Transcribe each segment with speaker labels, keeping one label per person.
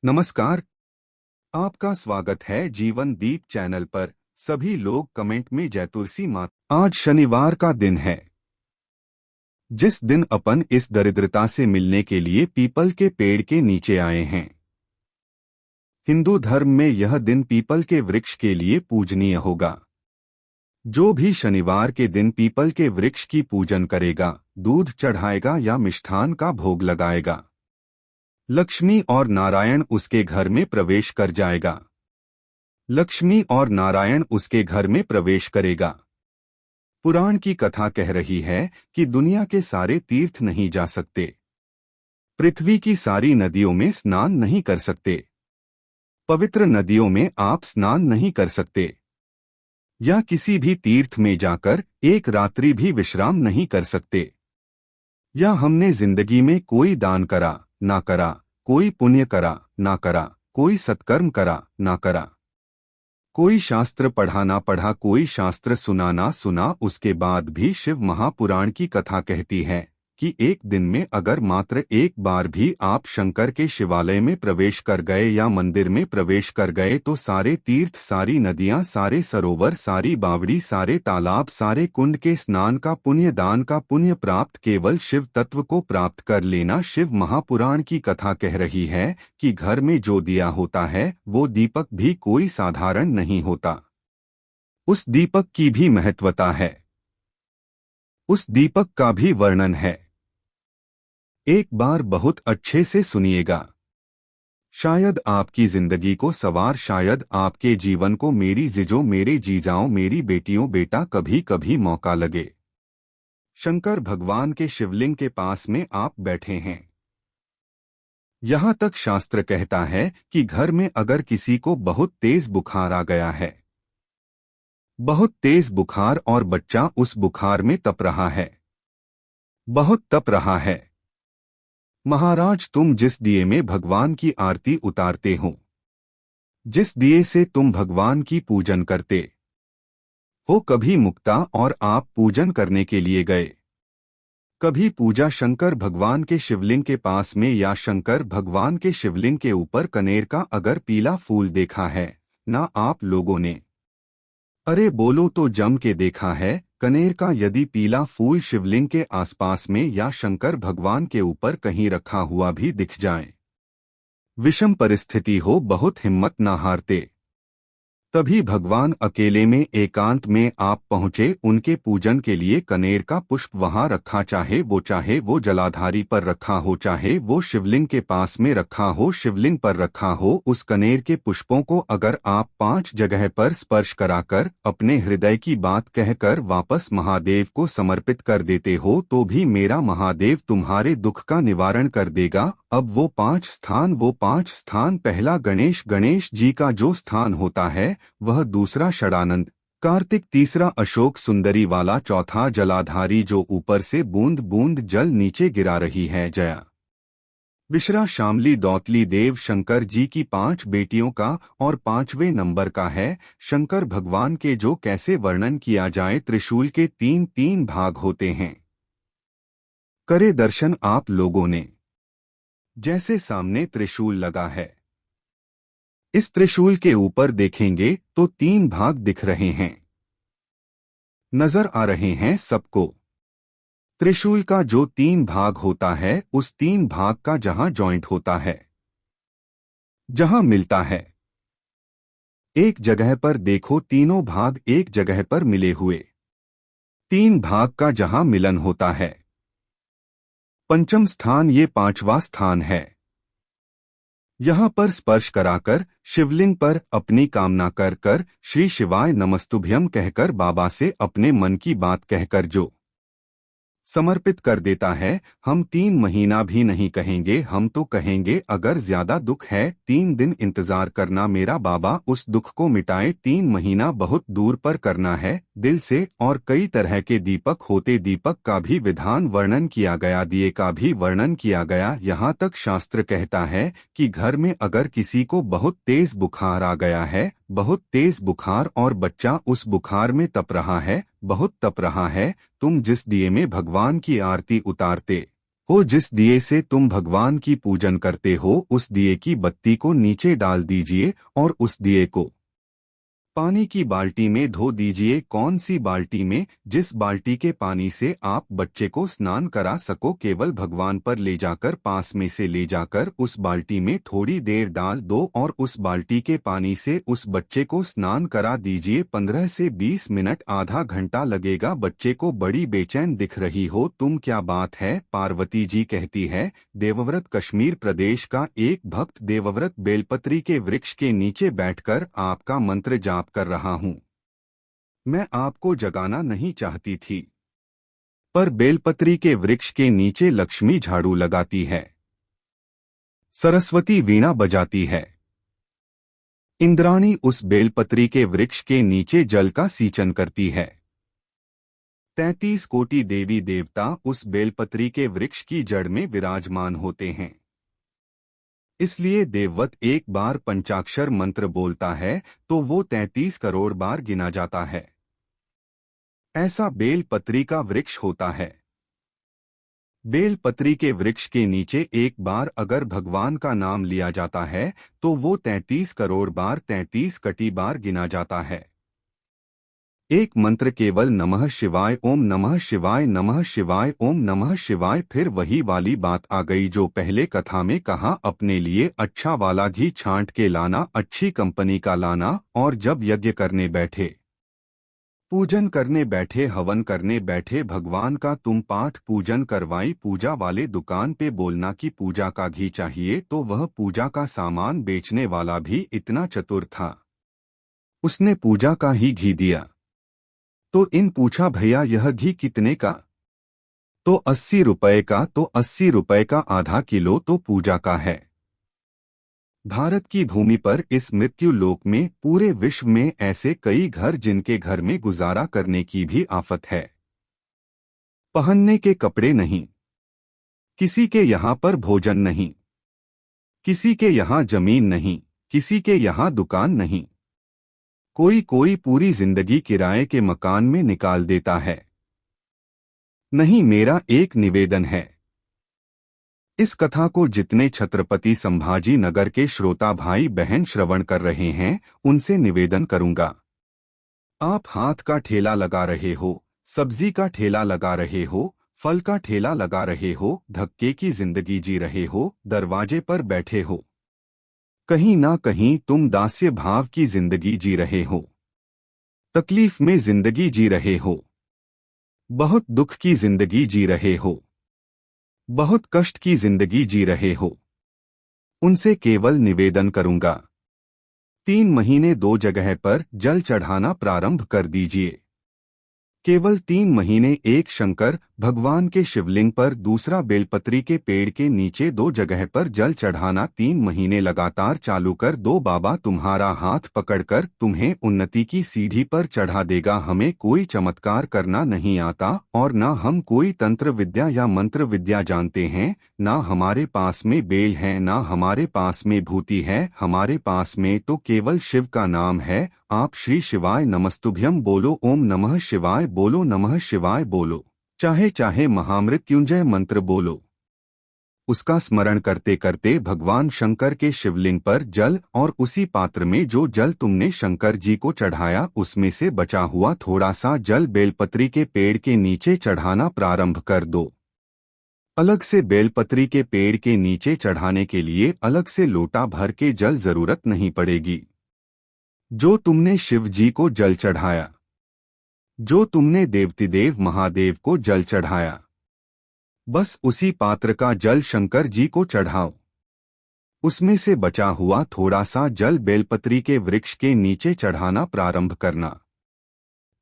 Speaker 1: नमस्कार। आपका स्वागत है जीवन दीप चैनल पर। सभी लोग कमेंट में जय तुलसी माँ। आज शनिवार का दिन है, जिस दिन अपन इस दरिद्रता से मिलने के लिए पीपल के पेड़ के नीचे आए हैं। हिंदू धर्म में यह दिन पीपल के वृक्ष के लिए पूजनीय होगा। जो भी शनिवार के दिन पीपल के वृक्ष की पूजन करेगा, दूध चढ़ाएगा या मिष्ठान का भोग लगाएगा, लक्ष्मी और नारायण उसके घर में प्रवेश कर जाएगा। लक्ष्मी और नारायण उसके घर में प्रवेश करेगा। पुराण की कथा कह रही है कि दुनिया के सारे तीर्थ नहीं जा सकते, पृथ्वी की सारी नदियों में स्नान नहीं कर सकते, पवित्र नदियों में आप स्नान नहीं कर सकते, या किसी भी तीर्थ में जाकर एक रात्रि भी विश्राम नहीं कर सकते, या हमने जिंदगी में कोई दान करा ना करा, कोई पुण्य करा ना करा, कोई सत्कर्म करा ना करा, कोई शास्त्र पढ़ा ना पढ़ा, कोई शास्त्र सुना ना सुना, उसके बाद भी शिव महापुराण की कथा कहती है कि एक दिन में अगर मात्र एक बार भी आप शंकर के शिवालय में प्रवेश कर गए या मंदिर में प्रवेश कर गए तो सारे तीर्थ, सारी नदियां, सारे सरोवर, सारी बावड़ी, सारे तालाब, सारे कुंड के स्नान का पुण्य, दान का पुण्य प्राप्त केवल शिव तत्व को प्राप्त कर लेना। शिव महापुराण की कथा कह रही है कि घर में जो दिया होता है वो दीपक भी कोई साधारण नहीं होता। उस दीपक की भी महत्वता है, उस दीपक का भी वर्णन है। एक बार बहुत अच्छे से सुनिएगा, शायद आपकी जिंदगी को सवार, शायद आपके जीवन को मेरी जीजो, मेरे जीजाओं, मेरी बेटियों, बेटा कभी कभी मौका लगे। शंकर भगवान के शिवलिंग के पास में आप बैठे हैं। यहां तक शास्त्र कहता है कि घर में अगर किसी को बहुत तेज बुखार आ गया है, बहुत तेज बुखार, और बच्चा उस बुखार में तप रहा है, बहुत तप रहा है, महाराज तुम जिस दिए में भगवान की आरती उतारते हो, जिस दिए से तुम भगवान की पूजन करते हो, कभी मुक्ता और आप पूजन करने के लिए गए, कभी पूजा शंकर भगवान के शिवलिंग के पास में या शंकर भगवान के शिवलिंग के ऊपर कनेर का अगर पीला फूल देखा है ना आप लोगों ने? अरे बोलो तो जम के देखा है। कनेर का यदि पीला फूल शिवलिंग के आसपास में या शंकर भगवान के ऊपर कहीं रखा हुआ भी दिख जाए, विषम परिस्थिति हो, बहुत हिम्मत ना हारते, तभी भगवान अकेले में एकांत में आप पहुंचे उनके पूजन के लिए। कनेर का पुष्प वहां रखा, चाहे वो जलाधारी पर रखा हो, चाहे वो शिवलिंग के पास में रखा हो, शिवलिंग पर रखा हो, उस कनेर के पुष्पों को अगर आप 5 जगह पर स्पर्श कराकर अपने हृदय की बात कहकर वापस महादेव को समर्पित कर देते हो तो भी मेरा महादेव तुम्हारे दुख का निवारण कर देगा। अब वो 5 स्थान, पहला गणेश जी का जो स्थान होता है वह, दूसरा षडानंद कार्तिक, तीसरा अशोक सुंदरी वाला, चौथा जलाधारी जो ऊपर से बूंद बूंद जल नीचे गिरा रही है, जया विश्रा शामली दौतली देव शंकर जी की 5 बेटियों का, और 5वें नंबर का है शंकर भगवान के, जो कैसे वर्णन किया जाए। त्रिशूल के 3 भाग होते हैं। करे दर्शन आप लोगों ने, जैसे सामने त्रिशूल लगा है, इस त्रिशूल के ऊपर देखेंगे तो 3 भाग दिख रहे हैं, नजर आ रहे हैं सबको। त्रिशूल का जो 3 भाग होता है, उस 3 भाग का जहां जॉइंट होता है, जहां मिलता है, एक जगह पर देखो तीनों भाग एक जगह पर मिले हुए, 3 भाग का जहां मिलन होता है, पंचम स्थान ये 5वां स्थान है। यहाँ पर स्पर्श कराकर शिवलिंग पर अपनी कामना कर कर श्री शिवाय नमस्तुभ्यम कहकर बाबा से अपने मन की बात कहकर जो समर्पित कर देता है, हम 3 महीना भी नहीं कहेंगे, हम तो कहेंगे अगर ज्यादा दुख है 3 दिन इंतजार करना, मेरा बाबा उस दुख को मिटाए। 3 महीना बहुत दूर पर करना है दिल से। और कई तरह के दीपक होते, दीपक का भी विधान वर्णन किया गया, दिए का भी वर्णन किया गया। यहाँ तक शास्त्र कहता है कि घर में अगर किसी को बहुत तेज बुखार आ गया है, बहुत तेज बुखार, और बच्चा उस बुखार में तप रहा है, बहुत तप रहा है, तुम जिस दिए में भगवान की आरती उतारते हो जिस दिए से तुम भगवान की पूजन करते हो उस दिए की बत्ती को नीचे डाल दीजिए और उस दिए को पानी की बाल्टी में धो दीजिए। कौन सी बाल्टी में? जिस बाल्टी के पानी से आप बच्चे को स्नान करा सको। केवल भगवान पर ले जाकर पास में से ले जाकर उस बाल्टी में थोड़ी देर डाल दो और उस बाल्टी के पानी से उस बच्चे को स्नान करा दीजिए। 15 से 20 मिनट, आधा घंटा लगेगा। बच्चे को बड़ी बेचैन दिख रही हो तुम, क्या बात है? पार्वती जी कहती है, देवव्रत कश्मीर प्रदेश का एक भक्त देवव्रत बेलपत्री के वृक्ष के नीचे बैठकर आपका मंत्र जाप कर रहा हूं। मैं आपको जगाना नहीं चाहती थी, पर बेलपत्री के वृक्ष के नीचे लक्ष्मी झाड़ू लगाती है, सरस्वती वीणा बजाती है, इंद्राणी उस बेलपत्री के वृक्ष के नीचे जल का सींचन करती है। 33 कोटि देवी देवता उस बेलपत्री के वृक्ष की जड़ में विराजमान होते हैं। इसलिए देववत एक बार पंचाक्षर मंत्र बोलता है तो वो 33 करोड़ बार गिना जाता है। ऐसा बेलपत्री का वृक्ष होता है। बेलपत्री के वृक्ष के नीचे एक बार अगर भगवान का नाम लिया जाता है तो वो 33 करोड़ बार 33 कटी बार गिना जाता है। एक मंत्र केवल नमः शिवाय, ओम नमः शिवाय, नमः शिवाय, ओम नमः शिवाय। फिर वही वाली बात आ गई जो पहले कथा में कहा, अपने लिए अच्छा वाला घी छांट के लाना, अच्छी कंपनी का लाना। और जब यज्ञ करने बैठे, पूजन करने बैठे, हवन करने बैठे, भगवान का तुम पाठ पूजन करवाई, पूजा वाले दुकान पे बोलना कि पूजा का घी चाहिए, तो वह पूजा का सामान बेचने वाला भी इतना चतुर था, उसने पूजा का ही घी दिया। तो इन पूछा, भैया यह घी कितने का? तो 80 रुपए का। तो 80 रुपए का आधा किलो तो पूजा का है। भारत की भूमि पर इस मृत्यु लोक में, पूरे विश्व में ऐसे कई घर जिनके घर में गुजारा करने की भी आफत है। पहनने के कपड़े नहीं, किसी के यहाँ पर भोजन नहीं, किसी के यहाँ जमीन नहीं, किसी के यहाँ दुकान नहीं, कोई कोई पूरी जिंदगी किराए के मकान में निकाल देता है। नहीं, मेरा एक निवेदन है, इस कथा को जितने छत्रपति संभाजी नगर के श्रोता भाई बहन श्रवण कर रहे हैं उनसे निवेदन करूंगा, आप हाथ का ठेला लगा रहे हो, सब्जी का ठेला लगा रहे हो, फल का ठेला लगा रहे हो, धक्के की जिंदगी जी रहे हो, दरवाजे पर बैठे हो, कहीं ना कहीं तुम दास्य भाव की जिंदगी जी रहे हो, तकलीफ में जिंदगी जी रहे हो, बहुत दुख की जिंदगी जी रहे हो, बहुत कष्ट की जिंदगी जी रहे हो। उनसे केवल निवेदन करूंगा, 3 महीने 2 जगह पर जल चढ़ाना प्रारंभ कर दीजिए। केवल 3 महीने, एक शंकर भगवान के शिवलिंग पर, दूसरा बेलपत्री के पेड़ के नीचे 2 जगह पर जल चढ़ाना 3 महीने लगातार चालू कर दो। बाबा तुम्हारा हाथ पकड़कर तुम्हें उन्नति की सीढ़ी पर चढ़ा देगा। हमें कोई चमत्कार करना नहीं आता और न हम कोई तंत्र विद्या या मंत्र विद्या जानते हैं, ना हमारे पास में बेल है, ना हमारे पास में भूति है, हमारे पास में तो केवल शिव का नाम है। आप श्री शिवाय नमस्तुभ्यम बोलो, ओम नमः शिवाय बोलो, नमः शिवाय बोलो, चाहे चाहे महामृत्युंजय मंत्र बोलो। उसका स्मरण करते करते भगवान शंकर के शिवलिंग पर जल और उसी पात्र में जो जल तुमने शंकर जी को चढ़ाया उसमें से बचा हुआ थोड़ा सा जल बेलपत्री के पेड़ के नीचे चढ़ाना प्रारंभ कर दो। अलग से बेलपत्री के पेड़ के नीचे चढ़ाने के लिए अलग से लोटा भर के जल जरूरत नहीं पड़ेगी। जो तुमने शिव जी को जल चढ़ाया, जो तुमने देवतिदेव महादेव को जल चढ़ाया, बस उसी पात्र का जल शंकर जी को चढ़ाओ। उसमें से बचा हुआ थोड़ा सा जल बेलपत्री के वृक्ष के नीचे चढ़ाना प्रारंभ करना।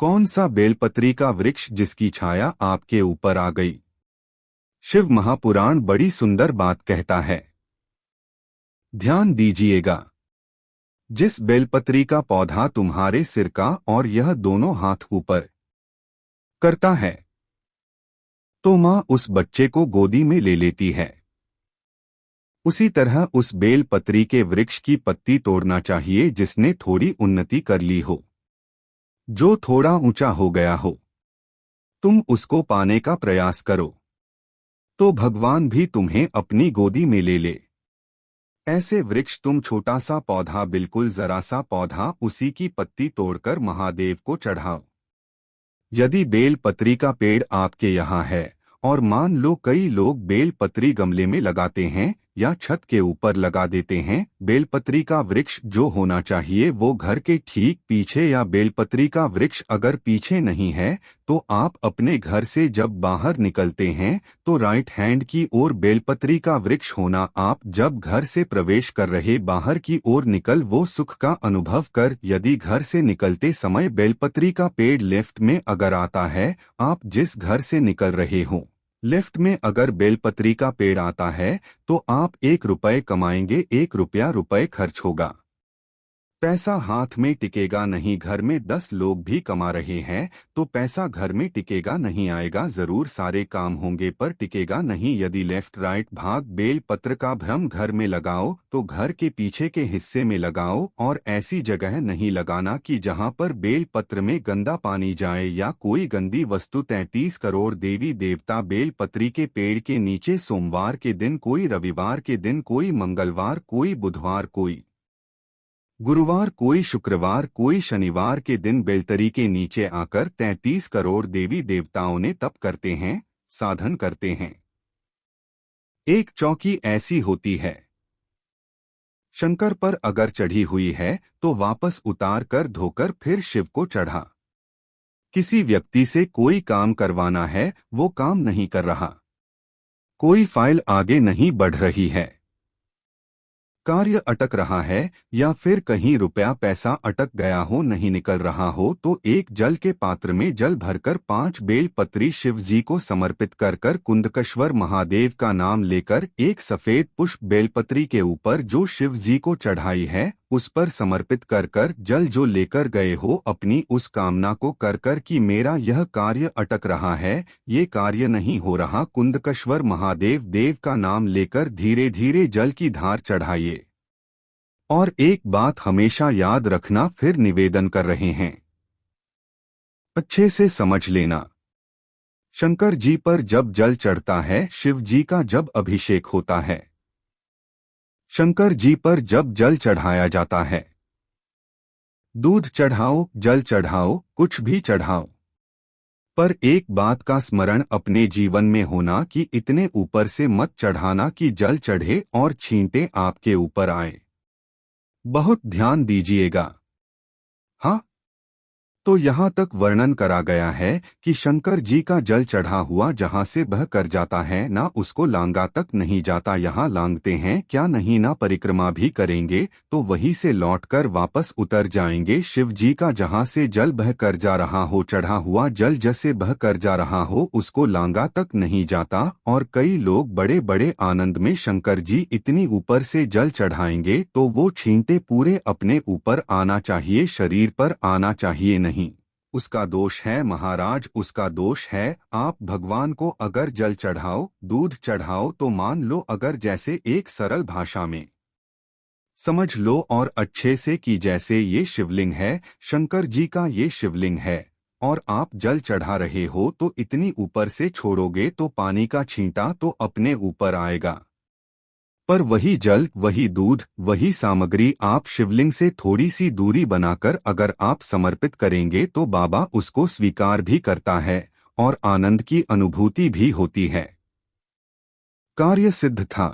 Speaker 1: कौन सा बेलपत्री का वृक्ष जिसकी छाया आपके ऊपर आ गई? शिव महापुराण बड़ी सुंदर बात कहता है, ध्यान दीजिएगा। जिस बेलपत्री का पौधा तुम्हारे सिर का और यह दोनों हाथ ऊपर करता है तो माँ उस बच्चे को गोदी में ले लेती है। उसी तरह उस बेलपत्री के वृक्ष की पत्ती तोड़ना चाहिए जिसने थोड़ी उन्नति कर ली हो, जो थोड़ा ऊंचा हो गया हो। तुम उसको पाने का प्रयास करो। तो भगवान भी तुम्हें अपनी गोदी में ले ले। ऐसे वृक्ष तुम छोटा सा पौधा, बिल्कुल जरा सा पौधा, उसी की पत्ती तोड़कर महादेव को चढ़ाओ। यदि बेल पत्री का पेड़ आपके यहाँ है, और मान लो कई लोग बेल पत्री गमले में लगाते हैं या छत के ऊपर लगा देते हैं, बेलपत्री का वृक्ष जो होना चाहिए वो घर के ठीक पीछे, या बेलपत्री का वृक्ष अगर पीछे नहीं है तो आप अपने घर से जब बाहर निकलते हैं तो राइट हैंड की ओर बेलपत्री का वृक्ष होना। आप जब घर से प्रवेश कर रहे बाहर की ओर निकल वो सुख का अनुभव कर। यदि घर से निकलते समय बेलपत्री का पेड़ लेफ्ट में अगर आता है, आप जिस घर से निकल रहे हो लेफ्ट में अगर बेलपत्री का पेड़ आता है तो आप 1 रुपये कमाएंगे, 1 रुपया खर्च होगा। पैसा हाथ में टिकेगा नहीं। घर में 10 लोग भी कमा रहे हैं तो पैसा घर में टिकेगा नहीं, आएगा जरूर, सारे काम होंगे पर टिकेगा नहीं। यदि लेफ्ट राइट भाग बेल पत्र का भ्रम घर में लगाओ तो घर के पीछे के हिस्से में लगाओ, और ऐसी जगह नहीं लगाना कि जहां पर बेल पत्र में गंदा पानी जाए या कोई गंदी वस्तु। 33 करोड़ देवी देवता बेल पत्री के पेड़ के नीचे सोमवार के दिन, कोई रविवार के दिन, कोई मंगलवार, कोई बुधवार, कोई गुरुवार, कोई शुक्रवार, कोई शनिवार के दिन बेलतरी के नीचे आकर 33 करोड़ देवी देवताओं ने तप करते हैं, साधन करते हैं। एक चौकी ऐसी होती है, शंकर पर अगर चढ़ी हुई है तो वापस उतार कर धोकर फिर शिव को चढ़ा। किसी व्यक्ति से कोई काम करवाना है, वो काम नहीं कर रहा, कोई फाइल आगे नहीं बढ़ रही है, कार्य अटक रहा है, या फिर कहीं रुपया पैसा अटक गया हो, नहीं निकल रहा हो, तो एक जल के पात्र में जल भरकर 5 बेल पत्री शिव जी को समर्पित कर कर कुंदकेश्वर महादेव का नाम लेकर एक सफेद पुष्प बेलपत्री के ऊपर जो शिव जी को चढ़ाई है उस पर समर्पित कर कर जल जो लेकर गए हो अपनी उस कामना को कर कर कि मेरा यह कार्य अटक रहा है, ये कार्य नहीं हो रहा, कुंदकेश्वर महादेव देव का नाम लेकर धीरे धीरे जल की धार चढ़ाइए। और एक बात हमेशा याद रखना, फिर निवेदन कर रहे हैं, अच्छे से समझ लेना। शंकर जी पर जब जल चढ़ता है, शिव जी का जब अभिषेक होता है, शंकर जी पर जब जल चढ़ाया जाता है, दूध चढ़ाओ, जल चढ़ाओ, कुछ भी चढ़ाओ, पर एक बात का स्मरण अपने जीवन में होना कि इतने ऊपर से मत चढ़ाना कि जल चढ़े और छींटे आपके ऊपर आए। बहुत ध्यान दीजिएगा। हाँ, तो यहाँ तक वर्णन करा गया है कि शंकर जी का जल चढ़ा हुआ जहाँ से बह कर जाता है ना उसको लांगा तक नहीं जाता, यहाँ लांगते हैं क्या नहीं ना, परिक्रमा भी करेंगे तो वहीं से लौटकर वापस उतर जाएंगे। शिव जी का जहाँ से जल बह कर जा रहा हो, चढ़ा हुआ जल जैसे बह कर जा रहा हो, उसको लांगा तक नहीं जाता। और कई लोग बड़े बड़े आनंद में शंकर जी इतनी ऊपर से जल चढ़ाएंगे तो वो छींटे पूरे अपने ऊपर आना चाहिए, शरीर पर आना चाहिए नहीं। उसका दोष है महाराज, उसका दोष है। आप भगवान को अगर जल चढ़ाओ, दूध चढ़ाओ तो मान लो अगर जैसे एक सरल भाषा में समझ लो और अच्छे से कि जैसे ये शिवलिंग है, शंकर जी का ये शिवलिंग है, और आप जल चढ़ा रहे हो तो इतनी ऊपर से छोड़ोगे तो पानी का छींटा तो अपने ऊपर आएगा, पर वही जल, वही दूध, वही सामग्री आप शिवलिंग से थोड़ी सी दूरी बनाकर अगर आप समर्पित करेंगे तो बाबा उसको स्वीकार भी करता है और आनंद की अनुभूति भी होती है। कार्य सिद्ध था।